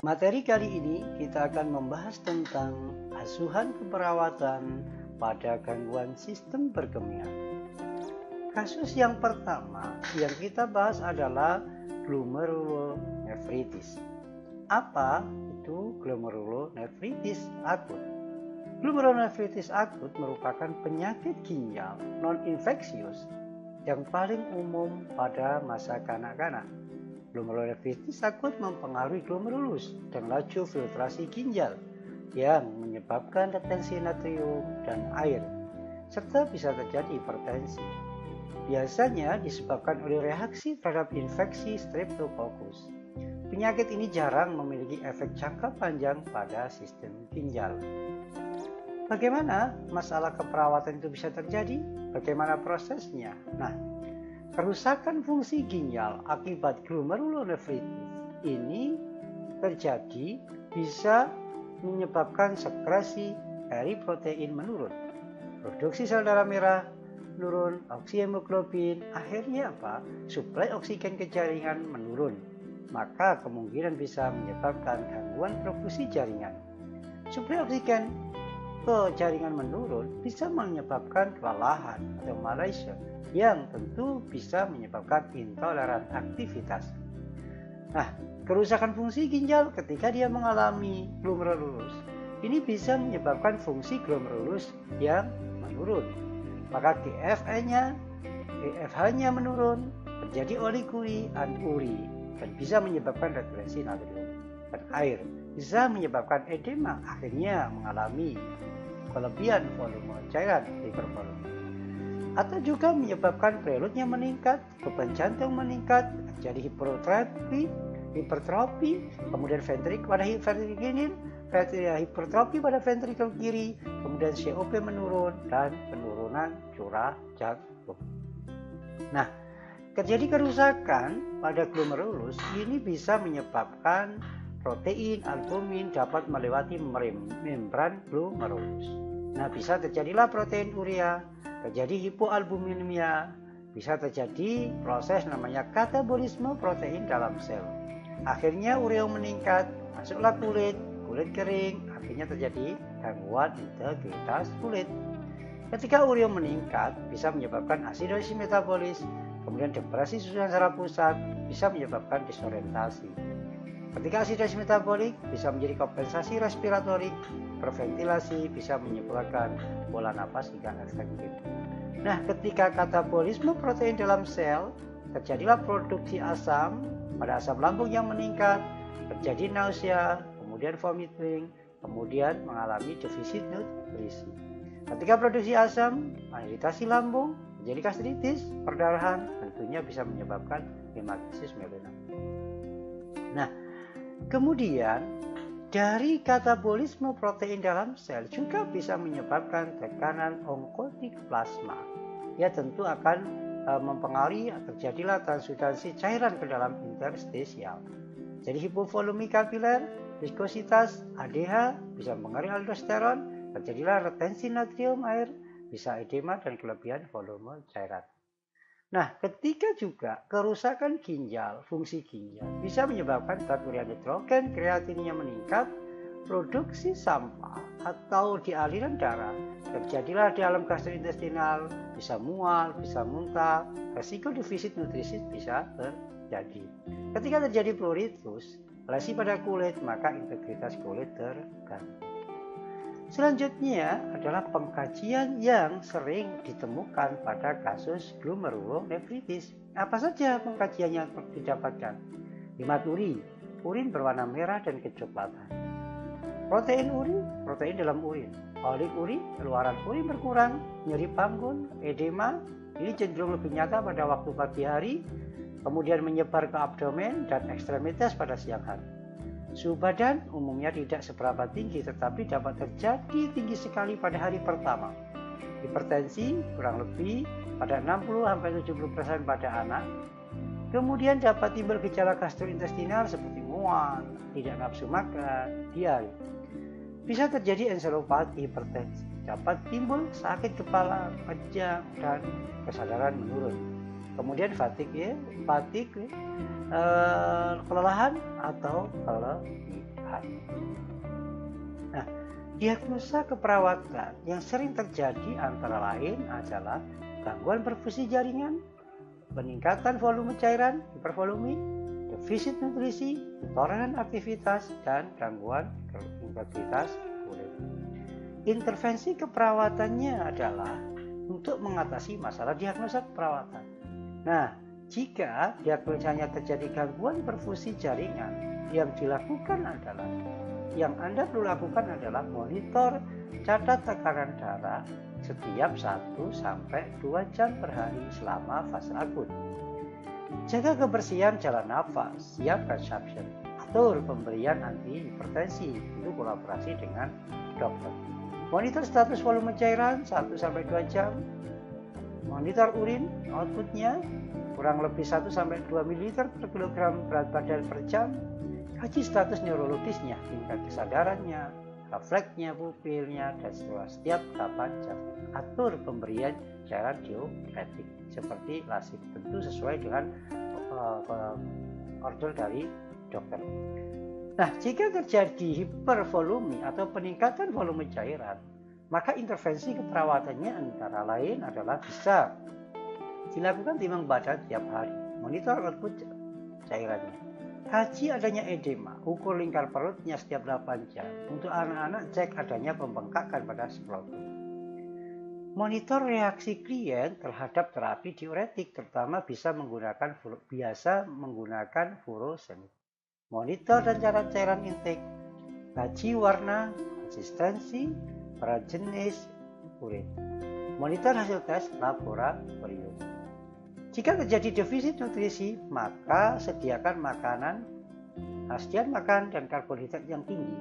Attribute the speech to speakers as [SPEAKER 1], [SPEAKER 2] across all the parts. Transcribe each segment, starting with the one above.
[SPEAKER 1] Materi kali ini kita akan membahas tentang asuhan keperawatan pada gangguan sistem perkemian. Kasus yang pertama yang kita bahas adalah glomerulonefritis. Apa itu glomerulonefritis akut? Glomerulonefritis akut merupakan penyakit ginjal non-infeksius yang paling umum pada masa kanak-kanak. Glomerulonefritis akut mempengaruhi glomerulus dan laju filtrasi ginjal yang menyebabkan retensi natrium dan air, serta bisa terjadi hipertensi. Biasanya disebabkan oleh reaksi terhadap infeksi Streptococcus. Penyakit ini jarang memiliki efek jangka panjang pada sistem ginjal. Bagaimana masalah keperawatan itu bisa terjadi? Bagaimana prosesnya? Nah, kerusakan fungsi ginjal akibat glomerulonefritis ini terjadi bisa menyebabkan sekresi eritropoietin menurun, produksi sel darah merah menurun, oksihemoglobin, akhirnya suplai oksigen ke jaringan menurun, maka kemungkinan bisa menyebabkan gangguan perfusi jaringan. Suplai oksigen ke jaringan menurun bisa menyebabkan kelelahan atau malaise yang tentu bisa menyebabkan intoleran aktivitas. Nah, kerusakan fungsi ginjal ketika dia mengalami glomerulus ini bisa menyebabkan fungsi glomerulus yang menurun. Maka GFH-nya menurun, terjadi oliguri dan uri, dan bisa menyebabkan retensi natrium dan air, bisa menyebabkan edema, akhirnya mengalami kelebihan volume cairan hipervolume, atau juga menyebabkan prelude-nya meningkat, beban jantung meningkat, jadi hipertrofi, kemudian ventrikel pada ventrikel hipertrofi pada ventrikel kiri, kemudian COP menurun dan penurunan curah jantung. Nah, terjadi kerusakan pada glomerulus ini bisa menyebabkan protein albumin dapat melewati membran glomerulus. Nah, bisa terjadilah protein urea, terjadi hipoalbuminemia, bisa terjadi proses namanya katabolisme protein dalam sel. Akhirnya urea meningkat, masuklah kulit kering, akhirnya terjadi gangguan integritas kulit. Ketika urea meningkat, bisa menyebabkan asidosis metabolis, kemudian depresi susunan saraf pusat, bisa menyebabkan disorientasi. Ketika asidosis metabolik bisa menjadi kompensasi respiratorik, hiperventilasi, bisa menyebabkan pola napas tidak efektif. Nah, ketika katabolisme protein dalam sel, terjadilah produksi asam pada asam lambung yang meningkat, terjadi nausea, kemudian vomiting, kemudian mengalami defisit nutrisi. Ketika produksi asam, iritasi lambung, terjadi gastritis, perdarahan, tentunya bisa menyebabkan hematosis melena. Nah, kemudian dari katabolisme protein dalam sel juga bisa menyebabkan tekanan onkotik plasma. Ya, tentu akan mempengaruhi terjadilah transudasi cairan ke dalam interstisial. Jadi hipovolumi kapiler, viskositas, ADH, bisa mengaruhi aldosteron, terjadilah retensi natrium air, bisa edema dan kelebihan volume cairan. Nah, ketika juga kerusakan ginjal, fungsi ginjal, bisa menyebabkan zat urea nitrogen, kreatinnya meningkat, produksi sampah atau di aliran darah, terjadilah di alam gastrointestinal, bisa mual, bisa muntah, resiko defisit nutrisi bisa terjadi. Ketika terjadi pruritus, lesi pada kulit, maka integritas kulit terganggu. Selanjutnya adalah pengkajian yang sering ditemukan pada kasus glomerulonefritis. Apa saja pengkajian yang didapatkan? Hematuri, urin berwarna merah dan kecoklatan. Protein urin, protein dalam urin. Oliguri, keluaran urin berkurang, nyeri panggung, edema. Ini cenderung lebih nyata pada waktu pagi hari, kemudian menyebar ke abdomen dan ekstremitas pada siang hari. Suhu badan umumnya tidak seberapa tinggi, tetapi dapat terjadi tinggi sekali pada hari pertama. Hipertensi kurang lebih pada 60-70% pada anak. Kemudian dapat timbul gejala gastrointestinal seperti mual, tidak nafsu makan, diare. Bisa terjadi enselopati, hipertensi. Dapat timbul sakit kepala, kejang, dan kesadaran menurun. Kemudian fatigue, kelelahan atau keletihan. hari. Nah, diagnosa keperawatan yang sering terjadi antara lain adalah gangguan perfusi jaringan, peningkatan volume cairan, hipervolumi, defisit nutrisi, intoleran aktivitas, dan gangguan integritas kulit. Intervensi keperawatannya adalah untuk mengatasi masalah diagnosa keperawatan. Nah, jika diagnosanya terjadi gangguan perfusi jaringan, yang Anda perlu lakukan adalah monitor catat tekanan darah setiap 1-2 jam per hari selama fase akut. Jaga kebersihan jalan nafas, siapkan suction, atur pemberian antihipertensi, itu kolaborasi dengan dokter. Monitor status volume cairan 1-2 jam. Monitor urin outputnya kurang lebih 1-2 ml per kilogram berat badan per jam. Kaji status neurologisnya, tingkat kesadarannya, refleksnya, pupilnya, dan setiap berapa jam. Atur pemberian cairan diuretik seperti lasif, tentu sesuai dengan order dari dokter. Nah, jika terjadi hipervolumi atau peningkatan volume cairan, maka intervensi keperawatannya antara lain adalah bisa dilakukan timbang badan tiap hari, monitor output cairannya, kaji adanya edema, ukur lingkar perutnya setiap 8 jam. Untuk anak-anak, cek adanya pembengkakan pada skrotum. Monitor reaksi klien terhadap terapi diuretik, terutama bisa menggunakan furosemid. Monitor dan cara cairan intake, kaji warna, konsistensi, berat jenis urin. Monitor hasil tes laboratorium. Jika terjadi defisit nutrisi, maka sediakan makanan dan karbohidrat yang tinggi.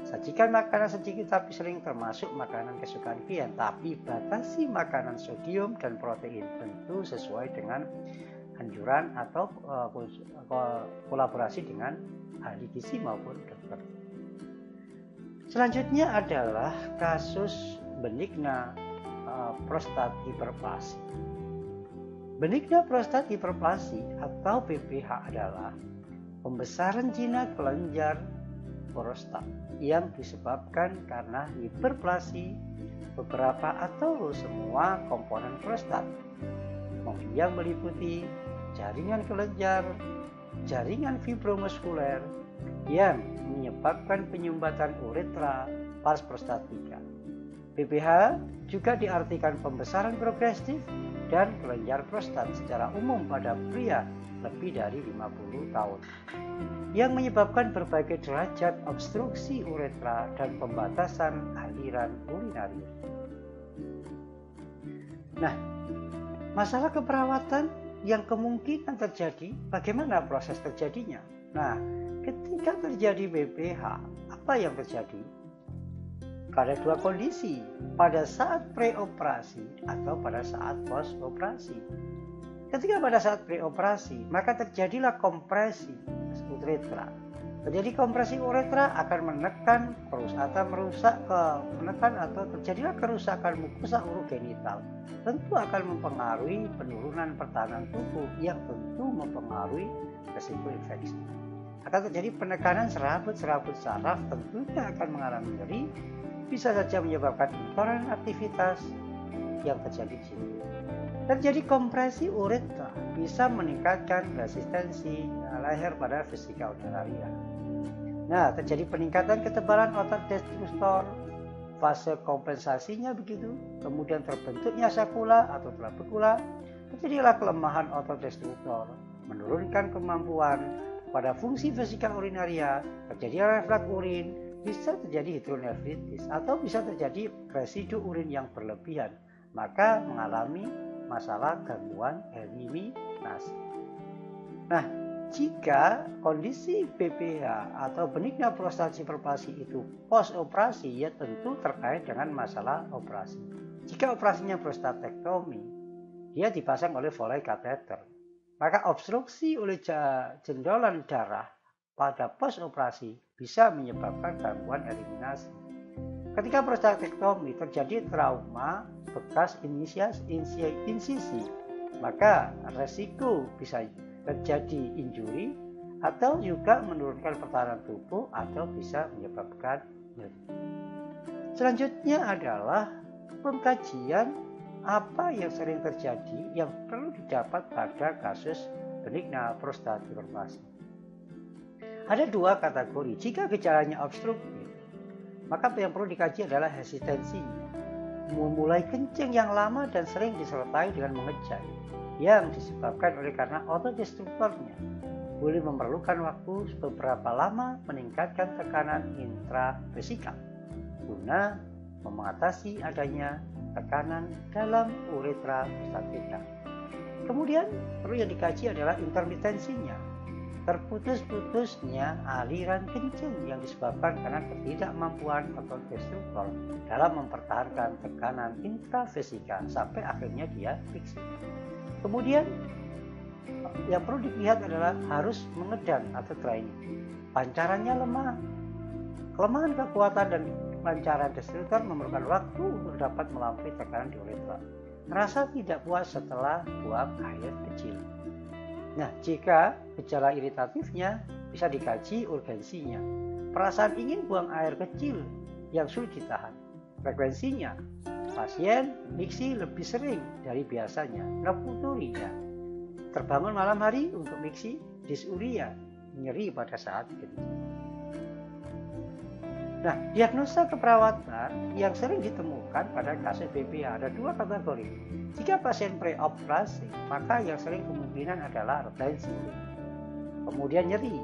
[SPEAKER 1] Sajikan makanan sedikit tapi sering, termasuk makanan kesukaan klien, tapi batasi makanan sodium dan protein, tentu sesuai dengan anjuran atau kolaborasi dengan ahli gizi maupun dokter. Selanjutnya adalah kasus benigna prostat hiperplasi. Benigna prostat hiperplasi atau BPH adalah pembesaran jinak kelenjar prostat yang disebabkan karena hiperplasi beberapa atau semua komponen prostat, yang meliputi jaringan kelenjar, jaringan fibromuskuler yang menyebabkan penyumbatan uretra, pars prostatika. BPH juga diartikan pembesaran progresif dan kelenjar prostat secara umum pada pria lebih dari 50 tahun, yang menyebabkan berbagai derajat obstruksi uretra dan pembatasan aliran urinarius. Nah, masalah keperawatan yang kemungkinan terjadi, bagaimana proses terjadinya? Nah, ketika terjadi BPH, apa yang terjadi? Ada dua kondisi, pada saat preoperasi atau pada saat post-operasi. Ketika pada saat preoperasi, maka terjadilah kompresi uretra. Terjadi kompresi uretra akan menekan terjadilah kerusakan mukosa urogenital. Tentu akan mempengaruhi penurunan pertahanan tubuh yang tentu mempengaruhi risiko infeksi. Akan terjadi penekanan serabut-serabut saraf, tentunya akan mengalami nyeri, bisa saja menyebabkan intoleran aktivitas yang terjadi di sini. Terjadi kompresi uretra bisa meningkatkan resistensi leher pada vesika urinaria. Nah, terjadi peningkatan ketebalan otot destruktor, fase kompensasinya begitu, kemudian terbentuknya sakula atau trabekula, terjadilah kelemahan otot destruktor, menurunkan kemampuan pada fungsi vesika urinaria, terjadi refleks urin, bisa terjadi hidronefritis atau bisa terjadi residu urin yang berlebihan, maka mengalami masalah gangguan eliminasi. Nah, jika kondisi BPH atau benigna prostat hiperplasi itu post operasi, ya tentu terkait dengan masalah operasi. Jika operasinya prostatektomi, dia dipasang oleh Foley kateter, maka obstruksi oleh jendolan darah pada post operasi bisa menyebabkan gangguan eliminasi. Ketika prostatektomi terjadi trauma bekas insisi, maka resiko bisa terjadi injuri atau juga menurunkan pertahanan tubuh atau bisa menyebabkan nyeri. Selanjutnya adalah pengkajian apa yang sering terjadi yang perlu didapat pada kasus benigna prostat hiperplasi. Ada dua kategori. Jika gejalanya obstruktif, maka yang perlu dikaji adalah hesitansi, memulai kencing yang lama dan sering disertai dengan mengejak, yang disebabkan oleh karena autodestruktornya. Boleh memerlukan waktu beberapa lama meningkatkan tekanan intravesikal guna mengatasi adanya tekanan dalam uretra prostatika. Kemudian perlu yang dikaji adalah intermitensinya, terputus-putusnya aliran kencing yang disebabkan karena ketidakmampuan autodestruktor dalam mempertahankan tekanan intravesika sampai akhirnya dia fiksi. Kemudian yang perlu dilihat adalah harus mengedan atau draining. Pancarannya lemah. Kelemahan kekuatan dan pancaran destruktor memerlukan waktu untuk dapat melampaui tekanan di uretra. Rasa tidak puas setelah buang air kecil. Nah, jika gejala iritatifnya bisa dikaji urgensinya. Perasaan ingin buang air kecil yang sulit ditahan. Frekuensinya, pasien miksi lebih sering dari biasanya. Reputurinya, terbangun malam hari untuk miksi. Disuria, nyeri pada saat kencing. Nah, diagnosa keperawatan yang sering ditemukan pada kasus BPH ada dua kategori. Jika pasien preoperasi, maka yang sering kemungkinan adalah retensi, kemudian nyeri,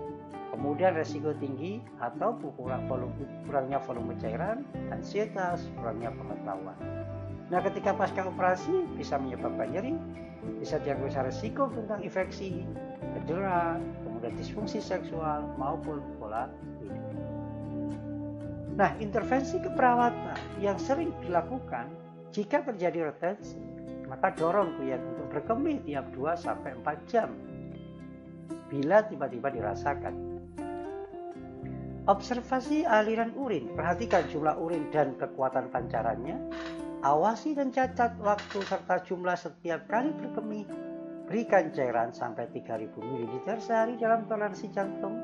[SPEAKER 1] kemudian resiko tinggi atau kurangnya volume cairan, ansietas, kurangnya pengetahuan. Nah, ketika pasca operasi bisa menyebabkan nyeri, bisa diagnosa resiko tentang infeksi, cedera, kemudian disfungsi seksual maupun pola hidup. Nah, intervensi keperawatan yang sering dilakukan jika terjadi retensi, maka dorong klien untuk berkemih tiap 2-4 jam bila tiba-tiba dirasakan. Observasi aliran urin, perhatikan jumlah urin dan kekuatan pancarannya, awasi dan catat waktu serta jumlah setiap kali berkemih, berikan cairan sampai 3000 ml sehari dalam toleransi jantung,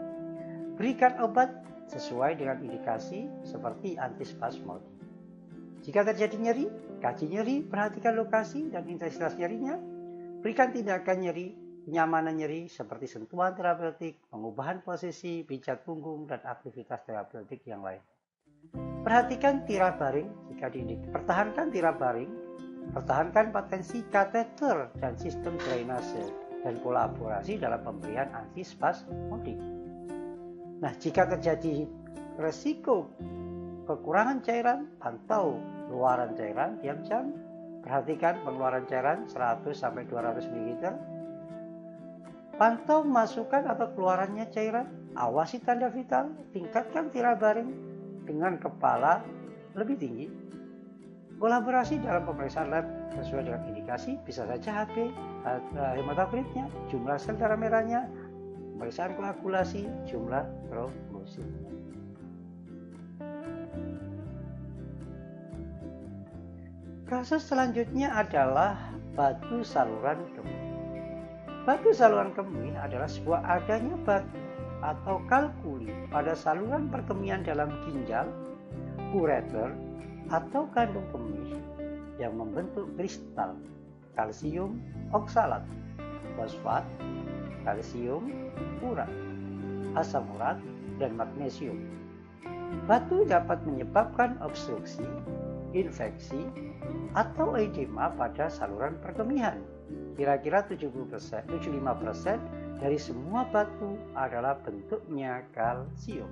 [SPEAKER 1] berikan obat sesuai dengan indikasi seperti antispasmodik. Jika terjadi nyeri, kaji nyeri, perhatikan lokasi dan intensitas nyerinya, berikan tindakan nyeri, kenyamanan nyeri seperti sentuhan terapeutik, pengubahan posisi, pijat punggung, dan aktivitas terapeutik yang lain. Perhatikan tirabaring jika diindikasi. Pertahankan tirabaring, pertahankan potensi kateter dan sistem drainase, dan kolaborasi dalam pemberian antispasmodik. Nah, jika terjadi resiko kekurangan cairan, pantau keluaran cairan tiap jam. Perhatikan pengeluaran cairan 100-200 ml. Pantau masukan atau keluarannya cairan. Awasi tanda vital. Tingkatkan tirabaring dengan kepala lebih tinggi. Kolaborasi dalam pemeriksaan lab sesuai dengan indikasi, bisa saja HB, hematokritnya, jumlah sel darah merahnya, pemeriksaan koagulasi, jumlah trombosit. Kasus selanjutnya adalah batu saluran kemih. Batu saluran kemih adalah sebuah adanya batu atau kalkuli pada saluran perkemihan dalam ginjal, ureter, atau kandung kemih yang membentuk kristal kalsium oksalat, fosfat, kalsium, urat, asam urat, dan magnesium. Batu dapat menyebabkan obstruksi, infeksi, atau edema pada saluran perkemihan. Kira-kira 75% dari semua batu adalah bentuknya kalsium.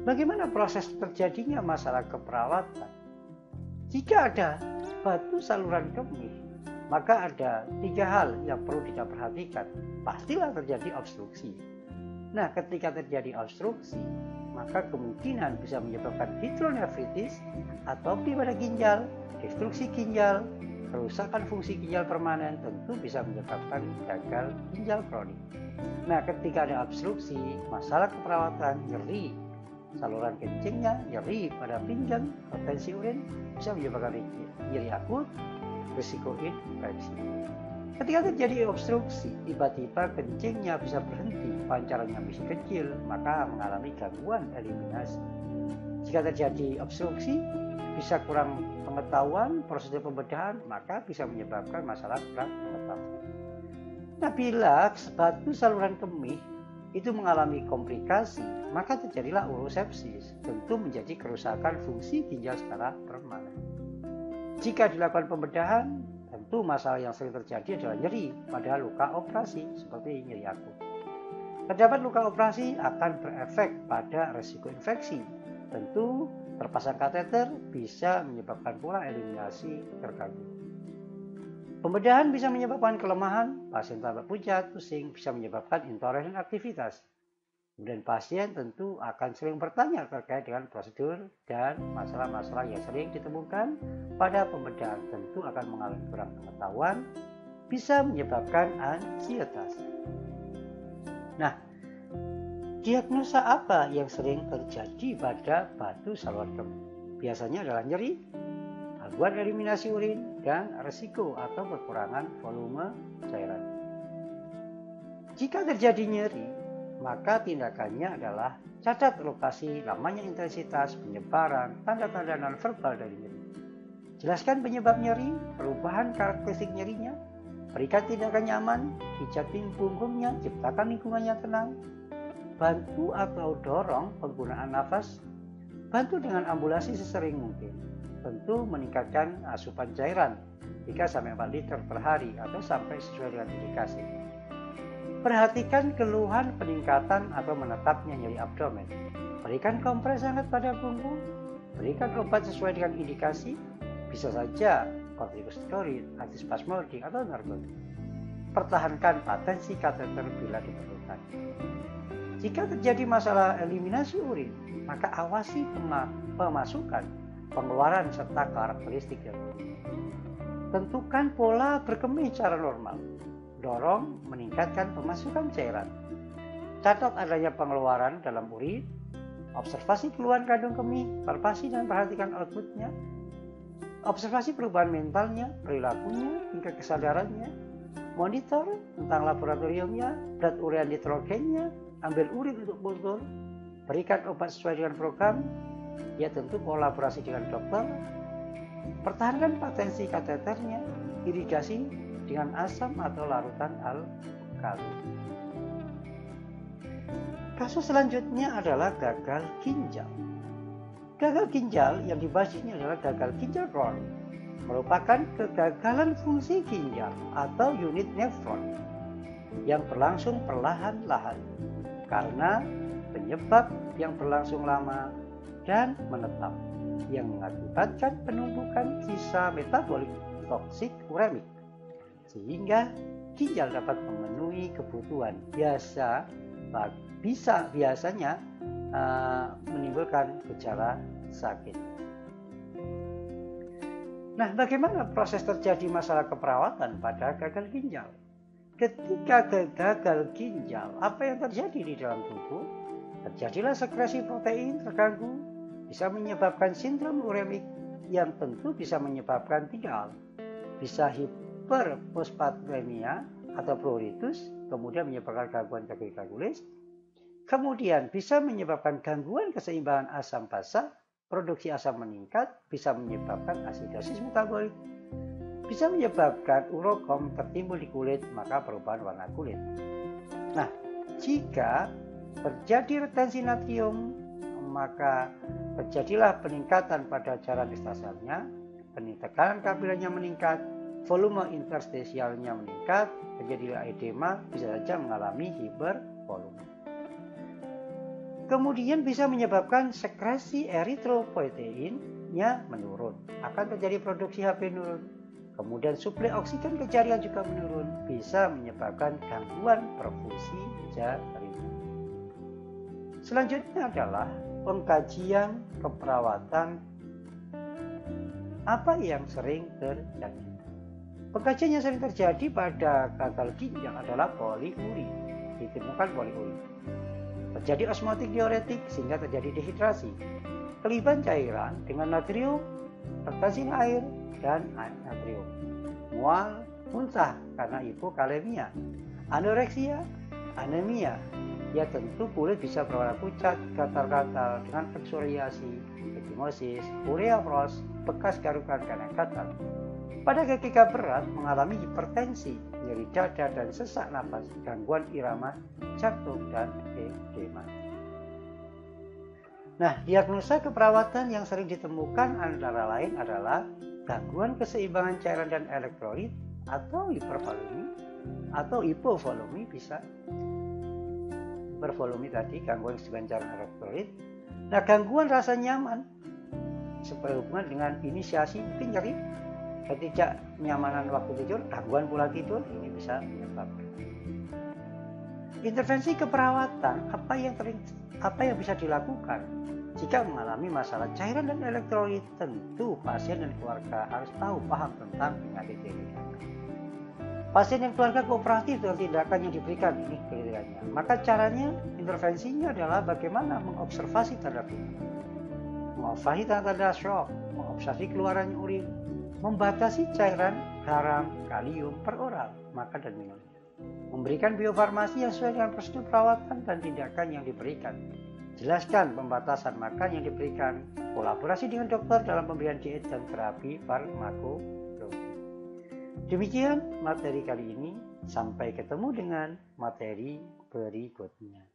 [SPEAKER 1] Bagaimana proses terjadinya masalah keperawatan? Jika ada batu saluran kemih, maka ada 3 hal yang perlu kita perhatikan. Pastilah terjadi obstruksi. Nah, ketika terjadi obstruksi, maka kemungkinan bisa menyebabkan hidronefritis, atopi pada ginjal, destruksi ginjal, kerusakan fungsi ginjal permanen, tentu bisa menyebabkan gagal ginjal kronik. Nah, ketika ada obstruksi, masalah keperawatan, nyeri saluran kencingnya, nyeri pada pinggang, retensi urin, bisa menyebabkan nyeri akut, risiko infeksi. Ketika terjadi obstruksi, tiba-tiba kencingnya bisa berhenti, pancarannya bisa kecil, maka mengalami gangguan eliminasi. Jika terjadi obstruksi, bisa kurang pengetahuan, prosedur pembedahan, maka bisa menyebabkan masalah kurang pengetahuan. Nah, bila batu saluran kemih itu mengalami komplikasi, maka terjadilah urosepsis, tentu menjadi kerusakan fungsi ginjal secara permanen. Jika dilakukan pembedahan, tentu masalah yang sering terjadi adalah nyeri pada luka operasi, seperti nyeri akut. Terdapat luka operasi akan berefek pada resiko infeksi. Tentu terpasang kateter bisa menyebabkan pula eliminasi terganggu. Pembedahan bisa menyebabkan kelemahan, pasien tambah pucat, pusing, bisa menyebabkan intoleran aktivitas. Kemudian pasien tentu akan sering bertanya terkait dengan prosedur dan masalah-masalah yang sering ditemukan pada pembedahan. Tentu akan mengalami kurang pengetahuan, bisa menyebabkan ansietas. Nah, diagnosa apa yang sering terjadi pada batu saluran kemih? Biasanya adalah nyeri, gangguan eliminasi urin, dan resiko atau kekurangan volume cairan. Jika terjadi nyeri, maka tindakannya adalah catat lokasi, lamanya intensitas, penyebaran, tanda-tanda non-verbal dari nyeri. Jelaskan penyebab nyeri, perubahan karakteristik nyerinya, berikan tindakan nyaman, pijatin punggungnya, ciptakan lingkungan yang tenang, bantu atau dorong penggunaan nafas, bantu dengan ambulasi sesering mungkin. Tentu meningkatkan asupan cairan 3 sampai 4 liter per hari atau sampai sesuai dengan indikasi. Perhatikan keluhan peningkatan atau menetapnya nyeri abdomen. Berikan kompres hangat pada punggung, berikan obat sesuai dengan indikasi, bisa saja kortikosteroid, antispasmodik atau narkotik. Pertahankan patensi kateter bila diperlukan. Jika terjadi masalah eliminasi urin, maka awasi pemasukan, pengeluaran serta karakteristik dari urin. Tentukan pola berkemih secara normal. Dorong meningkatkan pemasukan cairan. Catat adanya pengeluaran dalam urin, observasi keluhan kandung kemih, palpasi dan perhatikan outputnya, observasi perubahan mentalnya, perilakunya, hingga kesadarannya, monitor tentang laboratoriumnya, berat urean nitrogennya, ambil urin untuk kultur, berikan obat sesuai dengan program, ya tentu kolaborasi dengan dokter, pertahankan patensi kateternya, irigasi dengan asam atau larutan alkali. Kasus selanjutnya adalah gagal ginjal. Gagal ginjal yang dibahas ini adalah gagal ginjal kronik, merupakan kegagalan fungsi ginjal atau unit nefron yang berlangsung perlahan-lahan karena penyebab yang berlangsung lama dan menetap yang mengakibatkan penumpukan sisa metabolik toksik uremik sehingga ginjal dapat memenuhi kebutuhan biasanya menimbulkan gejala sakit. Nah, bagaimana proses terjadi masalah keperawatan pada gagal ginjal? Ketika gagal ginjal, apa yang terjadi di dalam tubuh? Terjadilah sekresi protein terganggu, bisa menyebabkan sindrom uremik yang tentu bisa menyebabkan 3 hal. Bisa hiperfosfatemia atau pruritus, kemudian menyebabkan gangguan koagulis, kemudian bisa menyebabkan gangguan keseimbangan asam basa, produksi asam meningkat, bisa menyebabkan asidosis metabolik, bisa menyebabkan urokom tertimbul di kulit, maka perubahan warna kulit. Nah, jika terjadi retensi natrium, maka terjadilah peningkatan pada cairan ekstraselnya, tekanan kapilernya meningkat, volume interstisialnya meningkat, terjadilah edema, bisa saja mengalami hipervolume. Kemudian bisa menyebabkan sekresi eritropoietinnya menurun, akan terjadi produksi HB menurun. Kemudian suplai oksigen ke jaringan juga menurun, bisa menyebabkan gangguan perfusi jaringan. Selanjutnya adalah pengkajian keperawatan apa yang sering terjadi. Pengkajian yang sering terjadi pada gagal ginjal adalah poliuri, ditemukan poliuri. Terjadi osmotik diuretik sehingga terjadi dehidrasi, keliban cairan dengan natrium, retensi air dan natrium, mual, muntah karena hipokalemia, anoreksia, anemia. Ya tentu kulit bisa berwarna pucat, gatal-gatal dengan psoriasi, ekimosis, urea frost, bekas garukan karena gatal. Pada ketika berat mengalami hipertensi, nyeri dada dan sesak napas, gangguan irama jantung dan edema. Nah, diagnosa keperawatan yang sering ditemukan antara lain adalah gangguan keseimbangan cairan dan elektrolit atau hipervolemi atau hipovolemi bisa. Hipervolemi tadi gangguan keseimbangan cairan elektrolit. Nah, gangguan rasa nyaman berhubungan dengan inisiasi mungkin nyeri, ketidaknyamanan waktu tidur, gangguan pola tidur, ini bisa menyebabkan. Intervensi keperawatan apa yang bisa dilakukan jika mengalami masalah cairan dan elektrolit? Tentu pasien dan keluarga harus paham tentang penyakit ini. Pasien dan keluarga kooperatif dengan tindakan yang diberikan, ini kriterianya. Maka caranya, intervensinya adalah bagaimana mengobservasi tanda klinis, mengobservasi tanda shock, mengobservasi keluaran urin, membatasi cairan, garam, kalium per oral, makan dan minum, memberikan biofarmasi yang sesuai dengan prosedur perawatan dan tindakan yang diberikan, jelaskan pembatasan makan yang diberikan, kolaborasi dengan dokter dalam pemberian diet dan terapi farmakologi. Demikian materi kali ini, sampai ketemu dengan materi berikutnya.